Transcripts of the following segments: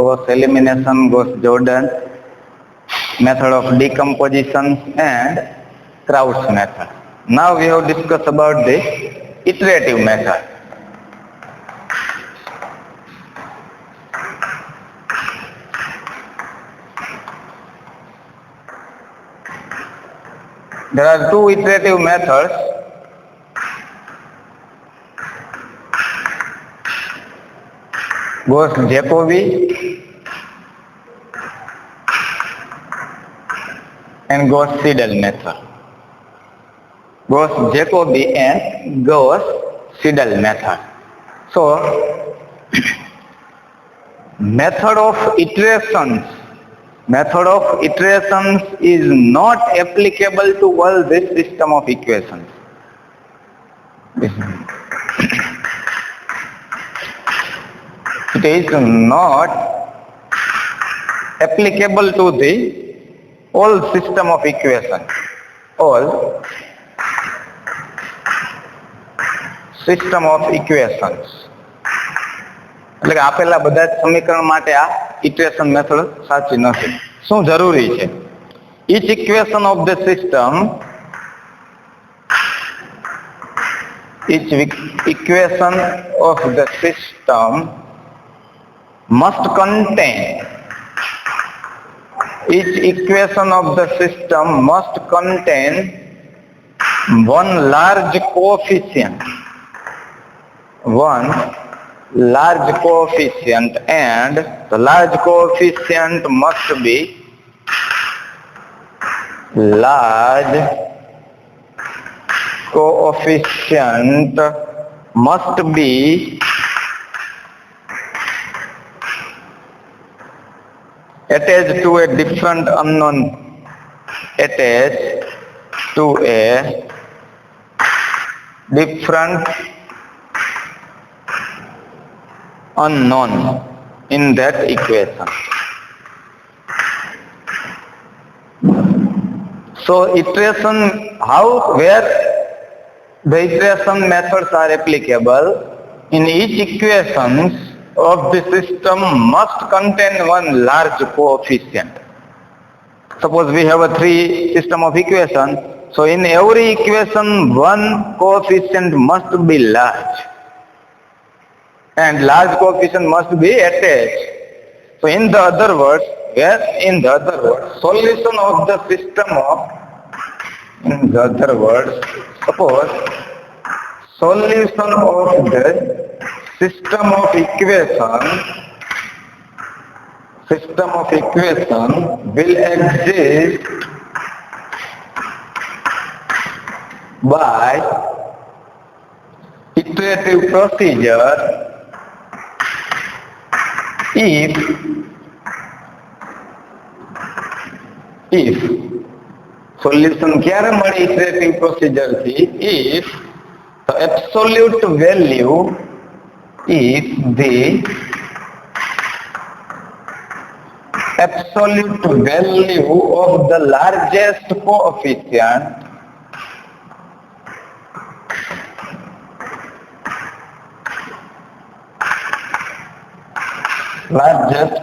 Gauss elimination, Gauss Jordan, method of decomposition, and Krauss method. Now we have discussed about the iterative method. There are two iterative methods. Gauss-Jacobi and Gauss-Seidel method. Gauss-Jacobi and Gauss-Seidel method. So, method of iterations is not applicable to all this system of equations. It is not applicable to the all system of equations. All system of equations. એટલે કે આપેલા બધા જ સમીકરણ માટે આ iteration method સાચી નથી. શું જરૂરી છે? each equation of the system must contain one large coefficient and the large coefficient must be attached to a different unknown in that equation. So where the iteration methods are applicable, in each equations of the system must contain one large coefficient. Suppose we have a three system of equations, so in every equation one coefficient must be large. And large coefficient must be attached. So in the other words, solution of the system of equation will exist by iterative procedure if solution ક્યારે મળે iterative procedure થી? If the absolute value of the largest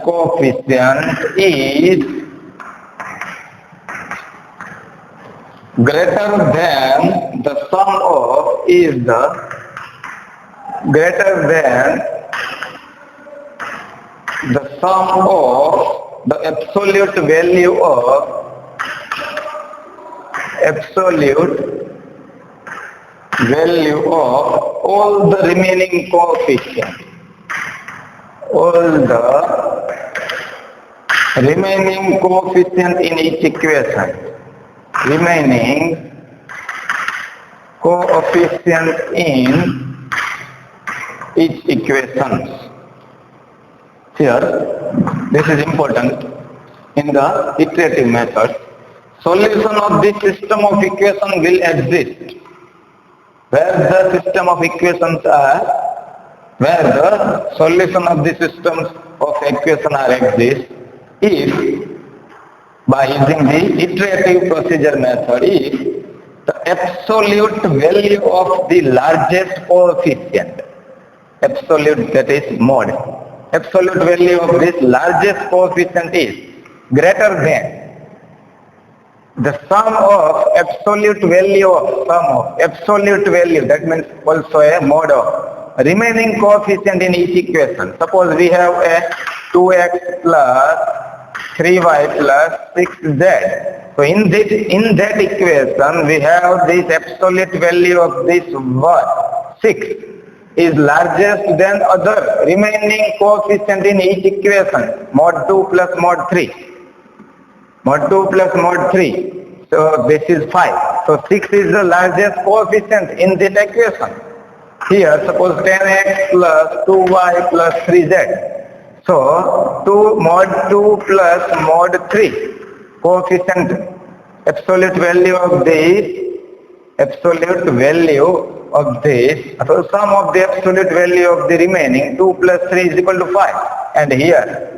coefficient is greater than the sum of the absolute value of all the remaining coefficients. In each equation. Remaining coefficient in each equation. Here, this is important. In the iterative method, solution of this system of equation will exist where the system of equations are, where the solution of the systems of equation are exist if by using the iterative procedure method, if the absolute value of the largest coefficient, absolute, that is mod, absolute value of this largest coefficient is greater than the sum of absolute value of sum of absolute value, that means also a mode of remaining coefficient in each equation. Suppose we have a 2x plus 3y plus 6z. So in that equation we have this absolute value of this what? 6 is largest than other remaining coefficient in each equation, mod 2 plus mod 3. Mod 2 plus mod 3. So this is 5. So 6 is the largest coefficient in this equation. Here suppose 10x plus 2y plus 3z. So 2 mod 2 plus mod 3 coefficient absolute value of this, so sum of the absolute value of the remaining 2 plus 3 is equal to 5. And here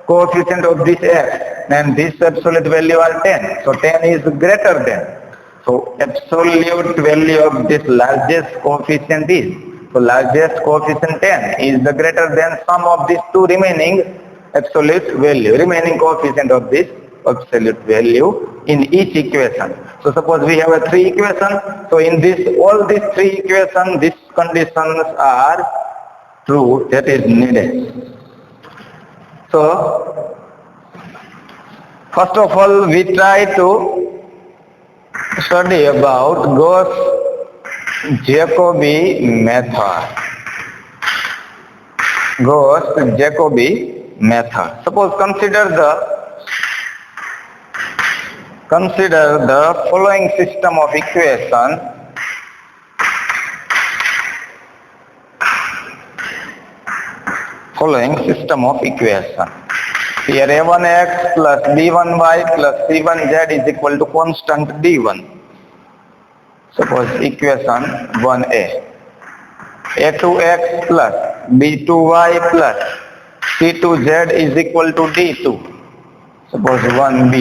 coefficient of this x and this absolute value are 10. So 10 is greater than. So absolute value of this largest coefficient is, so largest coefficient 10 is the greater than sum of these two remaining absolute value, remaining coefficient of this absolute value in each equation. So suppose we have a 3 equation. So in this, all these 3 equations, these conditions are true, that is needed. So first of all we try to study about Gauss-Jacobi method. Gauss-Jacobi method. Suppose consider the following system of equation. Here a1x plus b1y plus c1z is equal to constant d1. Suppose equation 1a. a2x plus b2y plus c2z is equal to d2. Suppose 1b.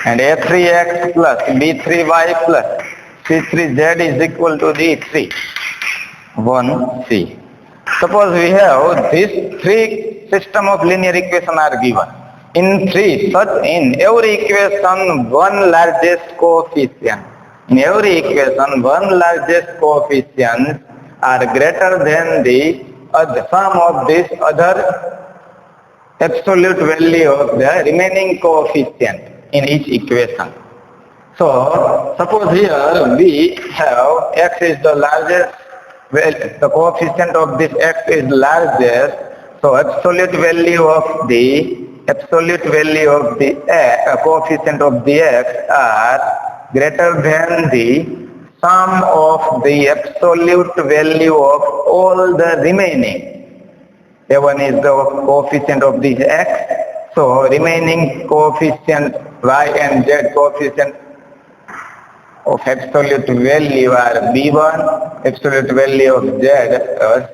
And a3x plus b3y plus c3z is equal to d3. 1c. Suppose we have these 3 system of linear equation are given. In every equation one largest coefficient. In every equation one largest coefficient are greater than the sum of this other absolute value of the remaining coefficient in each equation. So suppose here we have x is the largest, well, the coefficient of this x is largest, so absolute value of the coefficient of the x are greater than the sum of the absolute value of all the remaining. A1 is the coefficient of this x, so remaining coefficient y and z coefficient of absolute value are b1, absolute value of z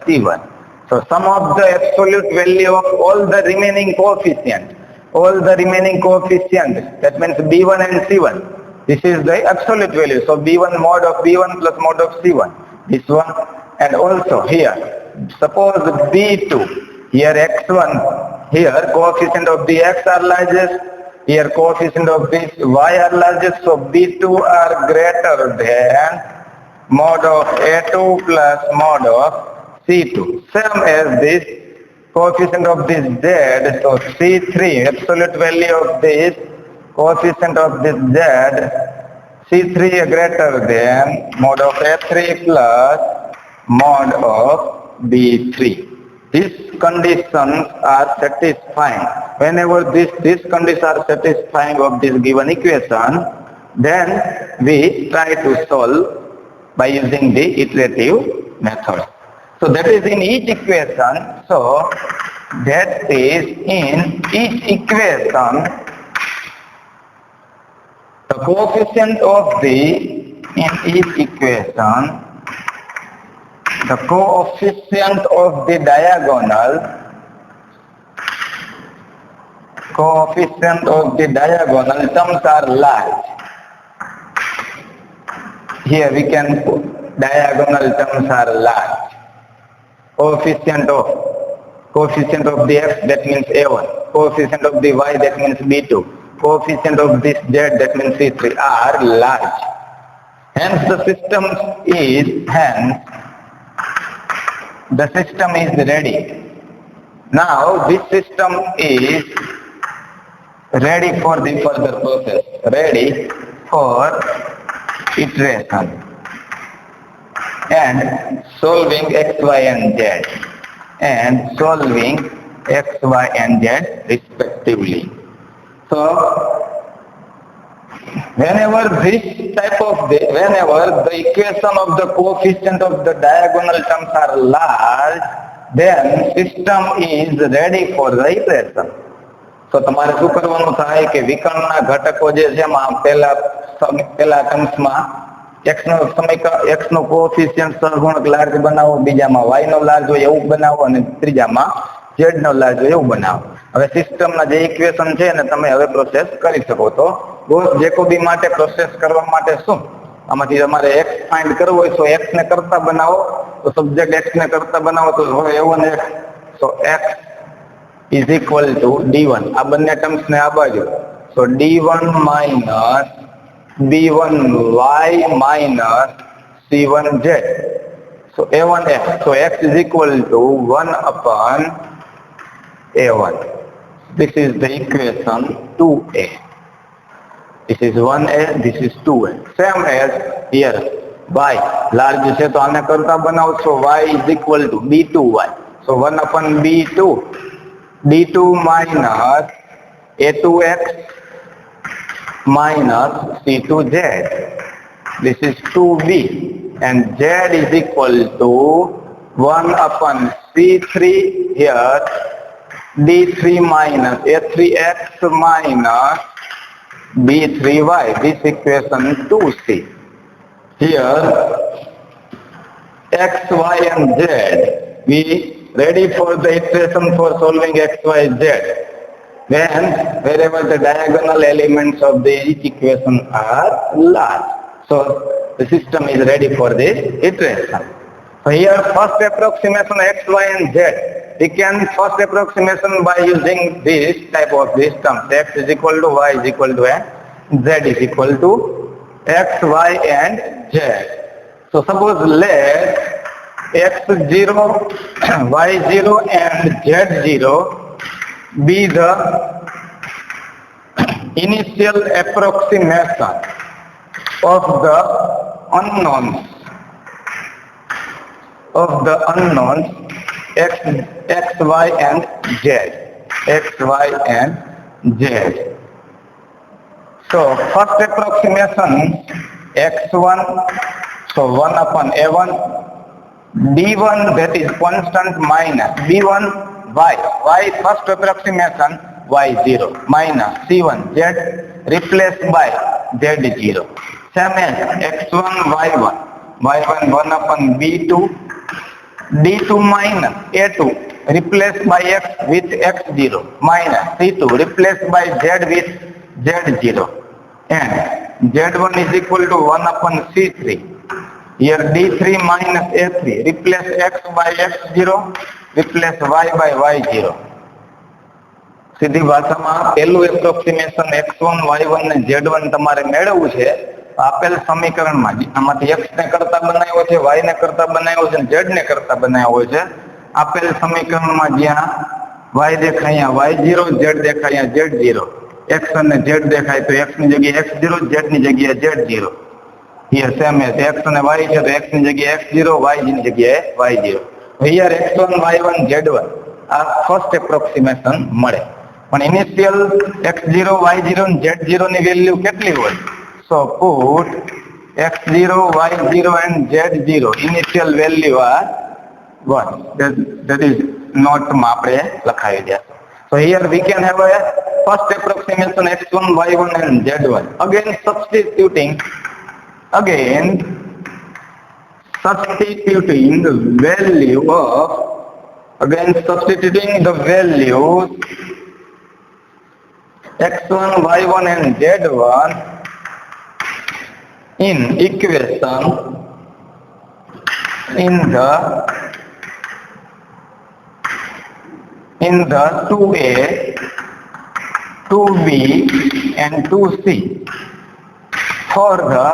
c1. So sum of the absolute value of all the remaining coefficients, that means b1 and c1. This is the absolute value. So b1 mod of b1 plus mod of c1. This one. And also here, suppose b2, here x1, here coefficient of the x are largest, here coefficient of this y are largest, so b2 are greater than mod of a2 plus mod of c2. Same as this coefficient of this z, so c3, absolute value of this coefficient of this z, c3 greater than mod of a3 plus mod of b3. These conditions are satisfying. Whenever these conditions are satisfying of this given equation, then we try to solve by using the iterative method. So that is in each equation. So that is in each equation, the coefficient of the diagonal terms are large. Here we can put diagonal terms are large. Coefficient of Coefficient of the x, that means a1. Coefficient of the y, that means b2. Coefficient of this z, that means c3, are large. Hence the system is ready. Now this system is ready for the further process, ready for iteration and solving x, y and z respectively. So whenever the equation of the coefficient of the diagonal terms are large, then system is ready for the iteration. તો તમારે શું કરવાનું થાય કે વિકર્ણના ઘટકો જે છે એમાં પહેલા ટર્મ્સમાં x નો કોએફિશિયન્ટ સહગુણક લાર્જ બનાવો, બીજામાં y નો લાર્જ હોય એવું બનાવો અને ત્રીજામાં z નો લાર્જ હોય એવું બનાવો. હવે સિસ્ટમના જે ઇક્વેશન છે ને તમે હવે પ્રોસેસ કરી શકો. તો ગોસ જેકોબી માટે પ્રોસેસ કરવા માટે શું આમાંથી તમારે x ફાઇન્ડ કરવો હોય તો x ને કરતા બનાવો, તો સબ્જેક્ટ x ને કરતા બનાવો તો હવે એવું ને તો x is equal to d1. આ બંને ટર્મ્સ ને આ બાજુ, so d1 minus b1y minus c1z, so a1x, so x is equal to 1 upon a1. This is the equation 2a. This is 1a, this is 2a. Same as here, y large છે તો આને કરતા બનાવો, so y is equal to b2y, so 1 upon b2, d2 minus a2x minus c2z. This is 2b, and z is equal to 1 upon c3 here, d3 minus a3x minus b3y. This equation 2c. Here x, y and z, we ready for the iteration for solving x, y, z. Then wherever the diagonal elements of the each equation are large, so the system is ready for this iteration. So here first approximation x, y and z, we can first approximation by using this type of system. X is equal to y is equal to and z is equal to x, y and z. So suppose let x0, y0 and z0 be the initial approximation of the unknowns x, y and z. So first approximation x1, so 1 upon a1, d1 that is constant minus b1 y first approximation y0 minus c1 z replaced by z0. Same as x1 y1 1 upon b2, d2 minus a2 replaced by x with x0 minus c2 replaced by z with z0, and z1 is equal to 1 upon c3. Here d3 minus a3 replace x by x0 replace y by y0. સીધી ભાષામાં પહેલું approximation x1 y1 ને z1 તમારે મેળવવું છે. આપેલ સમીકરણમાં આમાંથી x ને કરતા બનાવ્યો છે, y ને કરતા બનાવ્યો છે, z ને કરતા બનાવ્યો છે. આપેલ સમીકરણમાં જ્યાં y દેખાય y0, z દેખાય z0, x અને z દેખાય તો x ની જગ્યાએ x0, z ની જગ્યાએ z0. Here same as x અને y છે તો x ની જગ્યાએ x0, y ની જગ્યાએ y0. Here x1 y1 z1 આ ફર્સ્ટ એપ્રોક્સિમેશન મળે. પણ ઇનિશિયલ x0 y0 અને z0 ની વેલ્યુ કેટલી હોય? So put x0 y0 and z0 initial value are 1. That is not માં આપણે લખાવી દે. So here we can have a first approximation x1 y1 and z1. Again substituting the value of x1 y1 and z1 in equation in the in the 2a, 2b and 2c for the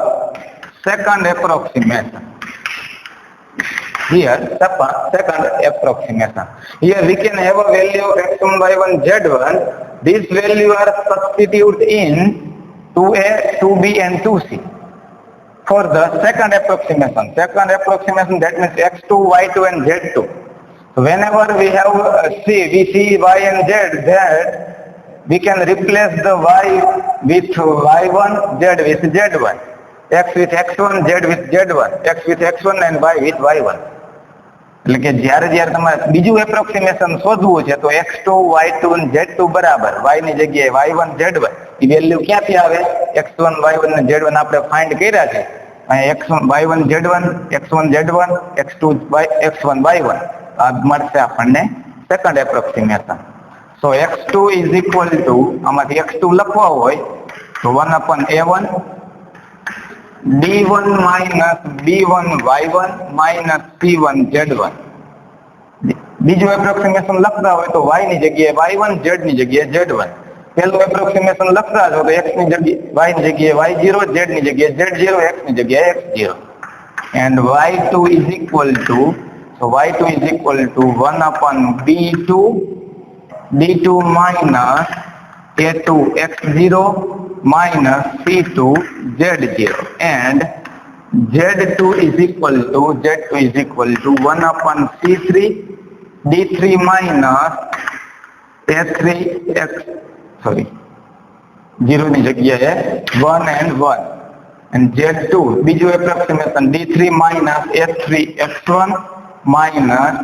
second approximation. Here, second approximation. Here we can have a value of x1, y1, z1. These values are substituted in 2a, 2b and 2c. For the second approximation, that means x2, y2 and z2. So whenever we have we see y and z, we can replace the y with y1, z with z1, x with x1, z with z1, x with x1 and y with y1. એટલે કે જ્યારે તમારે બીજું approximation શોધવું છે તો x2, y2 અને z2 બરાબર y ની જગ્યાએ y1, z1 એ વેલ્યુ ક્યાંથી આવે? x1, y1 અને z1 આપણે ફાઇન્ડ કર્યા છે. x1, y1, z1, x1, z1, x2, x1, y1 આ મળશે આપણને second approximation. So x2 is equal to, આમાંથી x2 લખવા હોય તો 1/a1 d1 minus b1 y1 minus c1 z1. બીજું એપ્રોક્સિમેશન લખતા હોય તો y ની જગ્યાએ y1, z ની જગ્યાએ z1. પહેલું એપ્રોક્સિમેશન લખતા છો તો x ની જગ્યાએ y ની જગ્યાએ y0, z ની જગ્યાએ z0, x ની જગ્યાએ x0. And y2 is equal to, so y2 is equal to 1/b2 d2 minus a2 x0 minus c2 z0, and z2 is equal to 1/c3 d3 minus a3 x, sorry 0 ની જગ્યાએ 1 and 1, and z2 બીજું approximation d3 minus a3 x1 minus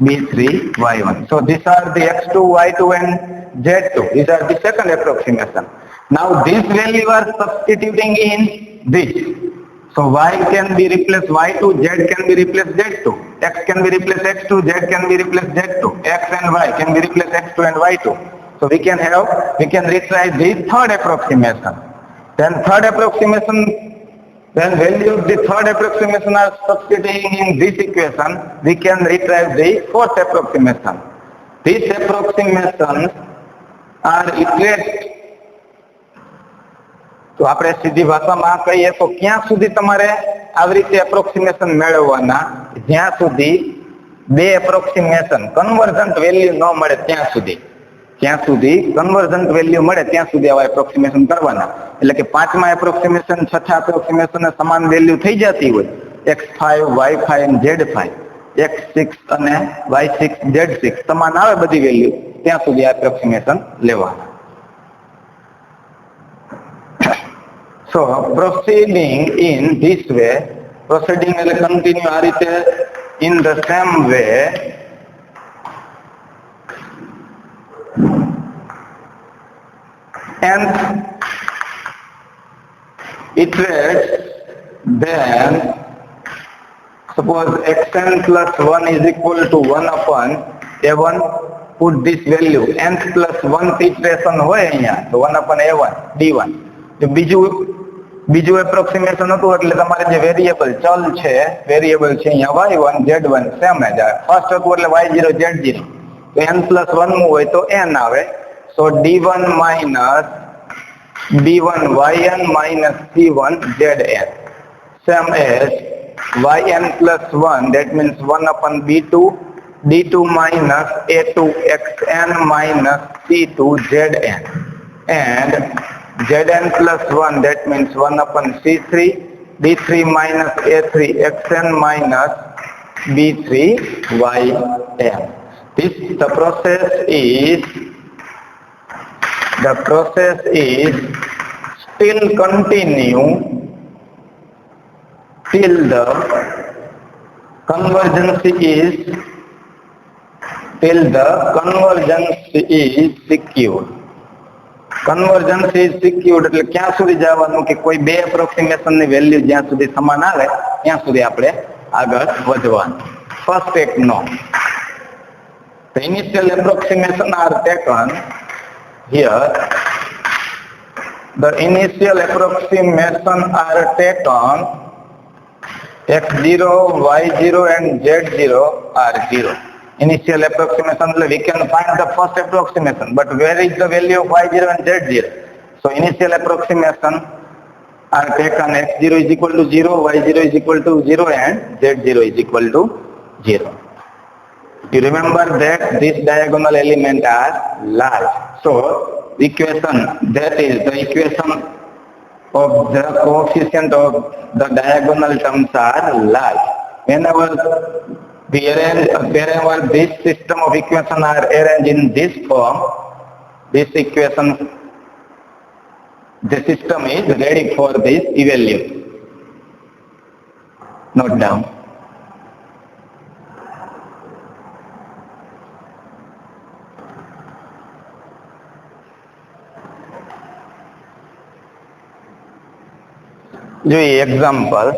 b3 y1. So these are the x2, y2 and z2. These are the second approximation. Now these values are substituting in this. So y can be replaced y2, z can be replaced z2, x can be replaced x2, z can be replaced z2, x and y can be replaced x2 and y2. So we can retry the third approximation. Then when value of the third approximation are substituting in this equation, we can retrieve the fourth approximation. These approximations are iterate. તો આપણે સીધી ભાષામાં કહીએ તો ક્યાં સુધી તમારે આવી રીતે એપ્રોક્સિમેશન મેળવવાના? જ્યાં સુધી બે એપ્રોક્સિમેશન કન્વર્જન્ટ વેલ્યુ ન મળે ત્યાં સુધી. જ્યાં સુધી કન્વર્જન્ટ વેલ્યુ મળે ત્યાં સુધી આવા એપ્રોક્સિમેશન કરવાના. એટલે કે પાંચમા એપ્રોક્સિમેશન, છઠ્ઠા એપ્રોક્સિમેશન સમાન વેલ્યુ થઈ જતી હોય, x5, y5 અને z5, x6 અને y6, z6 સમાન આવે બધી વેલ્યુ, ત્યાં સુધી આ એપ્રોક્સિમેશન લેવાના. So proceeding in this way, proceeding એટલે continue આ રીતે, in the same way, and iterate, then suppose xn plus 1 is equal to 1/a1, put this value, nth plus 1th iteration હોય અહીંયા તો 1/a1 d1. તો બીજું approximation હતું એટલે તમારે જે વેરિયેબલ ચલ છે, વેરિયેબલ છે અહીંયા y1, z1 સેમ જ આવે. ફર્સ્ટ હતું એટલે y0, z0, તો n plus 1 નું હોય તો n આવે. So d1 minus b1 yn minus c1 zn, same as yn plus 1, that means 1/b2 d2 minus a2 xn minus c2 zn, and zn plus 1, that means 1/c3 d3 minus a3 xn minus b3 yn. The process is still continue till the convergence is secured. Convergence is secured એટલે ક્યાં સુધી જવાનું કે કોઈ બે approximation ની value જ્યાં સુધી સમાન આવે ત્યાં સુધી આપણે આગળ વધવાનું. ફર્સ્ટ એક નો. The initial approximation are taken here. The initial approximation are taken x0, y0 and z0 are 0. Initial approximation, we can find the first approximation, but where is the value of y0 and z0? So initial approximation are taken, x0 is equal to 0, y0 is equal to 0 and z0 is equal to 0. You remember that these diagonal elements are large. So equation, that is the equation of the coefficient of the diagonal terms are large. Wherever this system of equations are arranged in this form, this equation, the system is ready for this evaluation. Note down. જોઈએ example.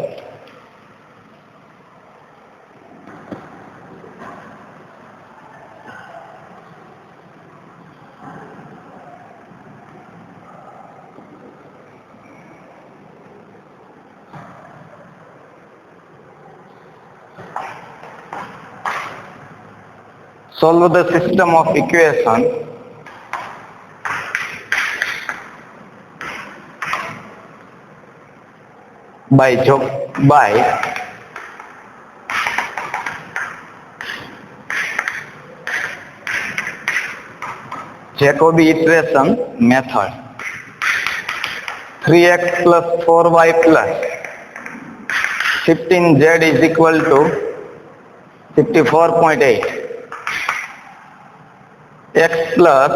Solve the system of equation by Jacobi iteration method. 3x plus 4y plus 15z is equal to 54.8. x plus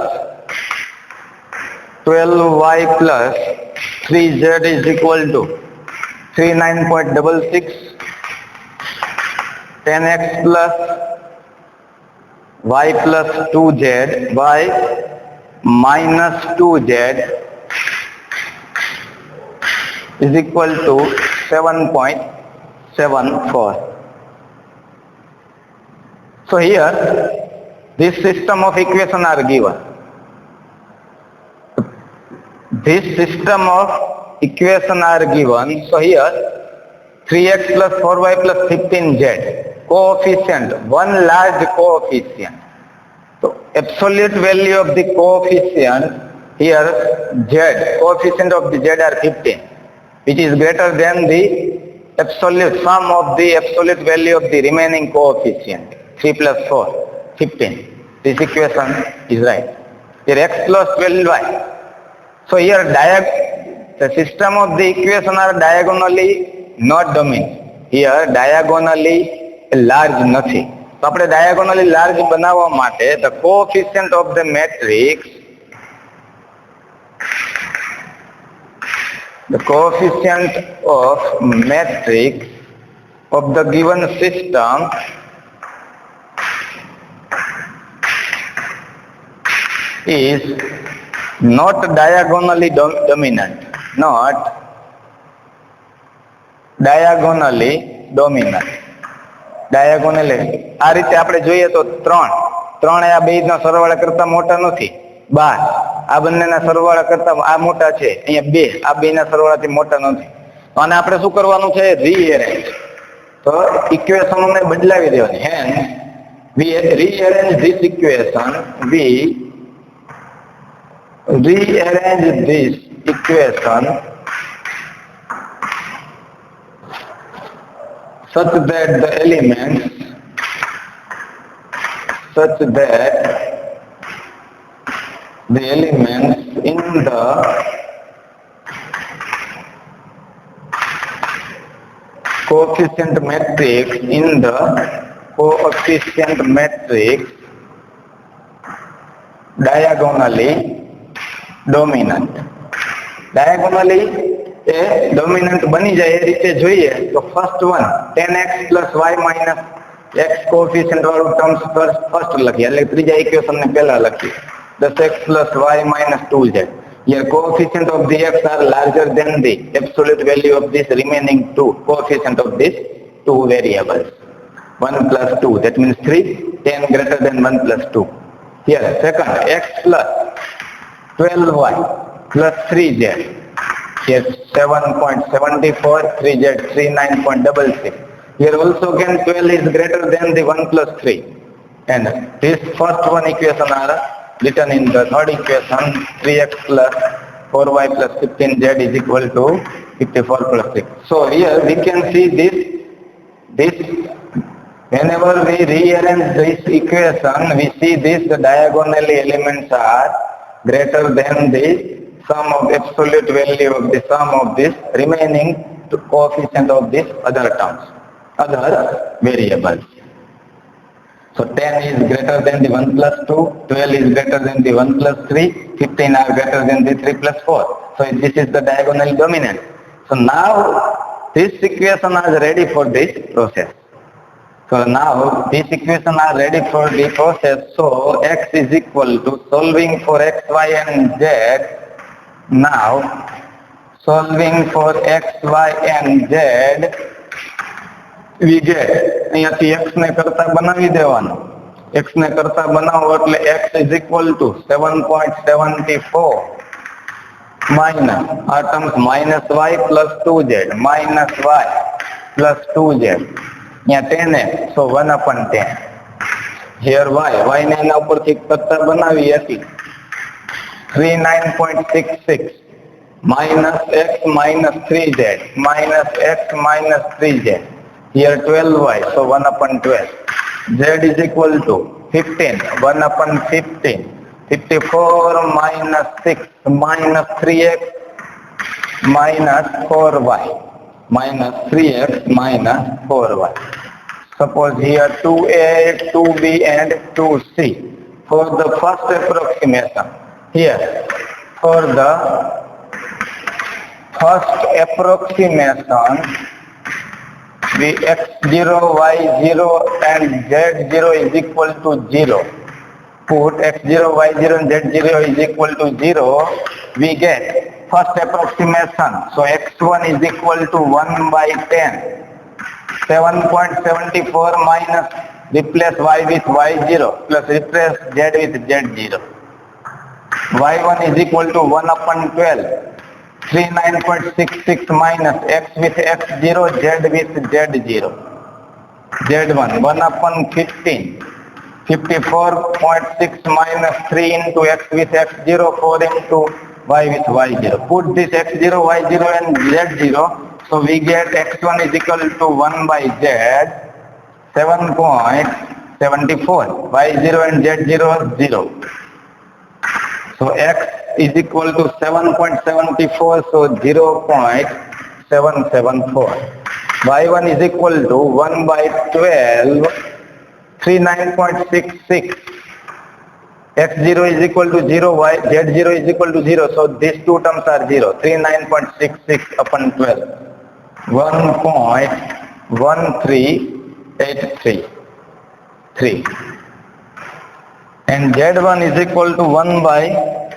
12y plus 3z is equal to 39.66. 10x plus y plus 2z by minus 2z is equal to 7.74. So here this system of equation are given. This system of equation are given. So here 3x plus 4y plus 15z, coefficient, one large coefficient. So absolute value of the coefficient here z, coefficient of the z are 15, which is greater than the absolute sum of the absolute value of the remaining coefficient. 3 plus 4, 15. This equation is right. Here x plus 12y. So here the system of the equation are diagonally not dominant. Here diagonally large નથી. તો આપણે diagonally large બનાવવા માટે the coefficient of the matrix, the coefficient of matrix of the given system is not diagonally dominant. Not diagonally dominant. Diagonally આ રીતે આપણે જોઈએ તો 3 એ આ બેના સરવાળા કરતા મોટા નથી. 12 આ બંનેના સરવાળા કરતા આ મોટા છે. અહીંયા 2 આ બેના સરવાળાથી મોટા નથી. તો આને આપણે શું કરવાનું છે? રીઅરેન્જ. તો ઇક્વેશનોને બદલાવી દેવાની. Hence we rearrange this equation. We rearrange this equation such that the elements in the coefficient matrix diagonally dominant. Diagonally dominant બની જાય એ રીતે જોઈએ તો first one 10x plus y minus x coefficient વાળું terms first લખીએ, એટલે ત્રીજા equation ને પહેલા લખીએ. 10x plus y minus 2z. Here coefficient of the x are larger than the absolute value of this remaining two coefficient of these two variables. 1 plus 2, that means 3. 10 greater than 1 plus 2. Here second, x plus 12y plus 3z. Here 7.74, 3z 39.66. Here also again 12 is greater than the 1 plus 3. And this first one equation are written in the third equation, 3x plus 4y plus 15z is equal to 54 plus 6. So here we can see this whenever we rearrange this equation, we see these diagonally elements are greater than the sum of absolute value of the sum of this remaining coefficient of this other terms, other variables. So 10 is greater than the 1 plus 2, 12 is greater than the 1 plus 3, 15 are greater than the 3 plus 4. So this is the diagonal dominant. So now this equation is ready for this process. So now these equations are ready for the process. So x is equal to solving for x, y and z. Now solving for x, y and z, we get અહીંયાથી x ને કરતા બનાવી દેવાનો. x ને કરતા બનાવો એટલે x is equal to 7.74 minus આ terms minus y plus 2z minus y plus 2z. અહીંયા 10x, so 1 upon 10. Here y ને એના ઉપરથી કરતા બનાવી હતી 39.66 minus x minus 3z minus x minus 3z. Here 12y, so 1 upon 12. Z is equal to 15, 1 upon 15. 54 minus 6 minus 3x minus 4y. Minus 3x minus 4y. Suppose here 2a, 2b and 2c. For the first approximation, here for the first approximation, we x0, y0 and z0 is equal to 0. Put x0, y0 and z0 is equal to 0. We get first approximation. So x1 is equal to 1 by 10. 7.74 minus replace y with y0 plus replace z with z0. y1 is equal to 1 upon 12. 39.66 minus x with x0, z with z0. z1, 1 upon 15. 54.6 minus 3 into x with x0, 4 into y with y0. Put this x0, y0 and z0. So we get x1 is equal to 1 by z, 7.74. y0 and z0, 0. So x is equal to 7.74, so 0.774. y1 is equal to 1 by 12, 39.66. x0 is equal to 0, z0 is equal to 0, so these two terms are 0. 39.66 upon 12, 1.1383. And z1 is equal to 1 by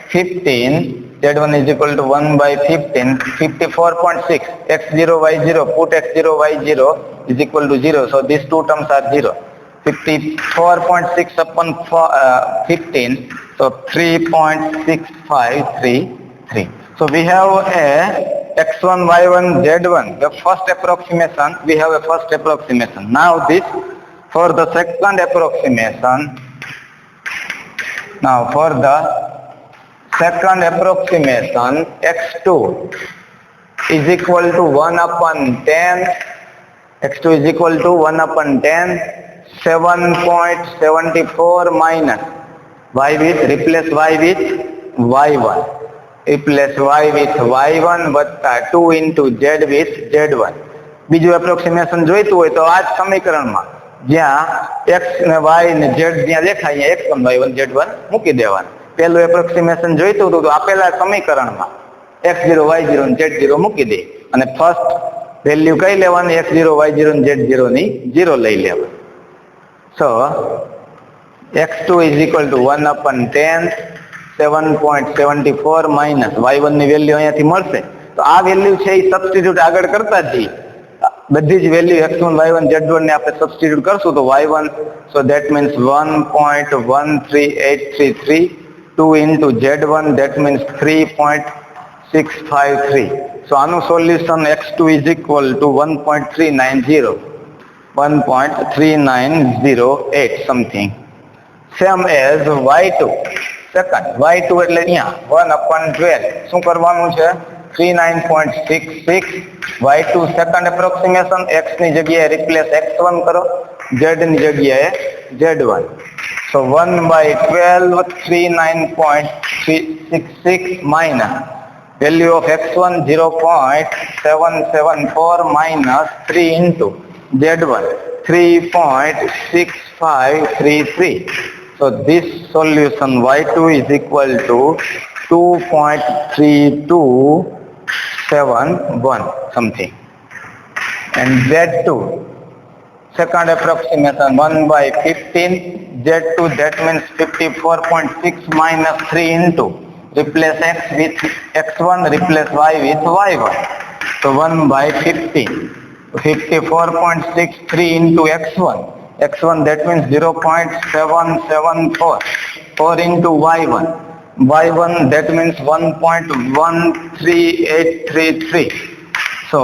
15, z1 is equal to 1 by 15, 54.6, x0, y0, put x0, y0 is equal to 0, so these two terms are 0. 54.6 upon 15, so 3.6533. So we have a x1, y1, z1, the first approximation, we have a first approximation. Now this, for the second approximation, now for the second approximation, x2 is equal to 1 upon 10, x2 is equal to 1 upon 10, 7.74 minus y with, replace y with y1, replace y with y1 વત્તા 2 into z with z1. બીજું approximation જોઈતું હોય તો આ જ સમીકરણમાં જ્યાં x ને y ને z જ્યાં દેખાય x1 y1 z1 મૂકી દેવાનું. પહેલું એપ્રોક્સિમેશન જોઈતું હતું તો આપેલા સમીકરણમાં x0 y0 અને z0 મૂકી દે અને ફર્સ્ટ વેલ્યુ કઈ લેવાની x0 y0 અને z0 ની 0 લઈ લેવાની. So x2 is equal to 1 upon 10, 7.74 minus y1 ની વેલ્યુ અહીંયાથી મળશે. તો આ વેલ્યુ છે એ સબસ્ટિટ્યુટ આગળ કરતા જ જઈએ. બધી જ વેલ્યુ x1 y1 z1 ને આપણે સબસ્ટિટ્યુટ કરશું તો y1, so that means 1.13833, 2 into z1, that means 3.653. So આનું solution x2 is equal to 1.390, 1.3908 something. Same as y2 second y2 એટલે અહીંયા 1/12 શું કરવાનું છે 39.66 y2 સેકન્ડ એપ્રોક્સિમેશન x ની જગ્યાએ રિપ્લેસ x1 કરો z ની જગ્યાએ z1 so 1/12 39.66 minus value of x1 0.774 minus 3 into z1 3.6533. So this solution y2 is equal to 2.3271 something, and z2 second approximation 1/15 z2, that means 54.6 minus 3 into replace x with x1, replace y with y1, so 1/15 54.63 into x1 that means 0.774 4 into y1 that means 1.13833. So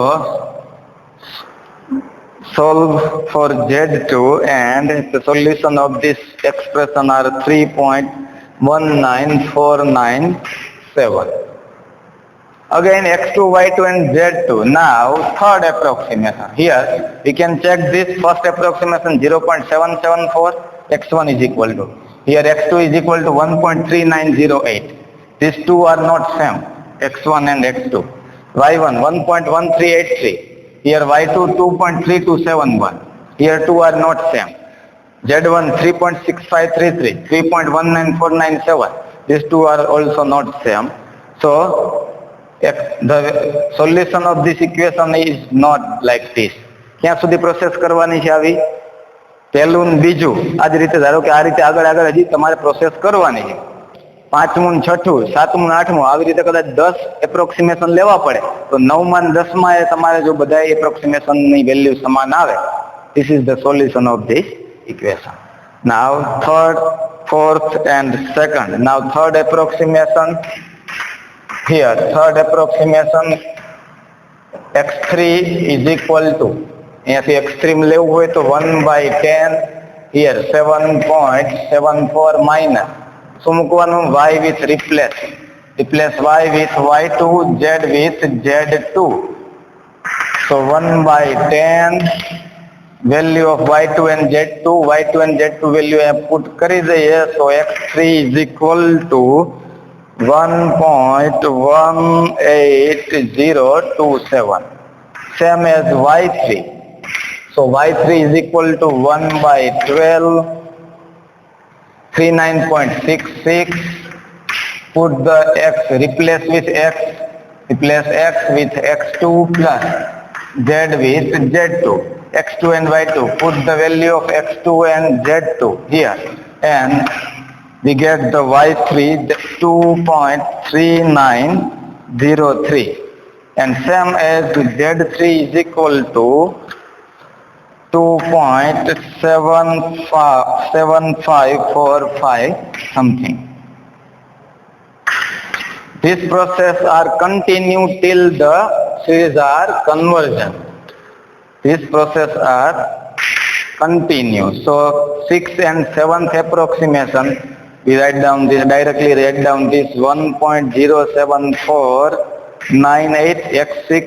solve for z2 and the solution of this expression are 3.19497. Again x2, y2 and z2. Now third approximation. Here we can check this first approximation 0.774 x1 is equal to. Here x2 is equal to 1.3908. These two are not same, x1 and x2. y1 1.1383. Here y2 2.3271. Here two are not same. z1 3.6533, 3.19497. These two are also not same. So the solution of this equation is not like this. ક્યાં સુધી process કરવાની છે આવી પહેલું ને બીજું આ જ રીતે ધારો કે આ રીતે આગળ આગળ હજી તમારે પ્રોસેસ કરવાની છે પાંચમું ને છઠ્ઠું સાતમું ને આઠમું આવી રીતે કદાચ 10 એપ્રોક્સિમેશન લેવા પડે તો 9માં ને 10માં એ તમારે જો બધા એપ્રોક્સિમેશન ની વેલ્યુ સમાન આવે this is the solution of this equation. Now third, fourth and second. Now third approximation. Here third approximation x3 is equal to અહીંયાથી x3 લેવું હોય તો 1/10. Here 7.74 minus શું મૂકવાનું y with replace y with y2, z with z2. So 1/10 value of y2 and z2 value put કરી દઈએ. So x3 is equal to 1.18027 same as y3. So y3 is equal to 1/12 39.66. Put the x, replace x with x2 plus z with z2, x2 and y2. Put the value of x2 and z2 here and we get the y3 2.3903 and same as z3 is equal to 2.7545 something. This process are continue till the series are conversion. This process are continue. So 6th and 7th approximation we write down this directly, write down this 1.07498 x6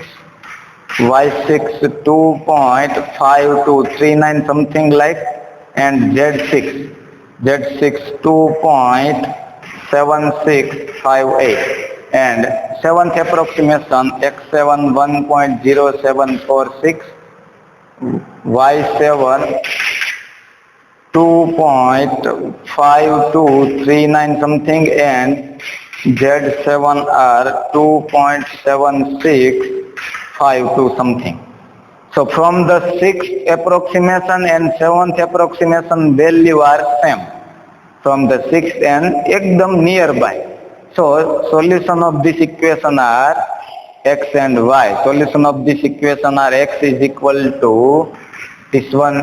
y6 2.5239 something like, and z6 2.7658 and 7th approximation x7 1.0746 y7 2.5239 something and z7 are 2.7652 something. So from the 6th approximation and 7th approximation value are same from the 6th and ekdam nearby. So solution of this equation are x and y. Solution of this equation are x is equal to this one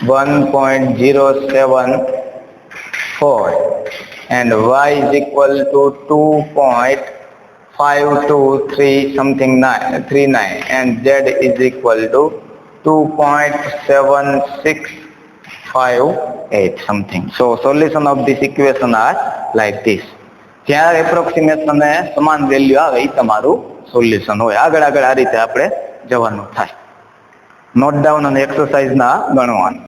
1.074 and y is equal to 2.523 something 39 and z is equal to 2.765 8 something. So solution of this equation are like this. જ્યાં approximation ને સમાન value આવે એ તમારું solution હોય. આગળ આ રીતે આપણે જવાનું થાય. નોટ ડાઉન અને એક્સરસાઇઝ ના ગણવાનું.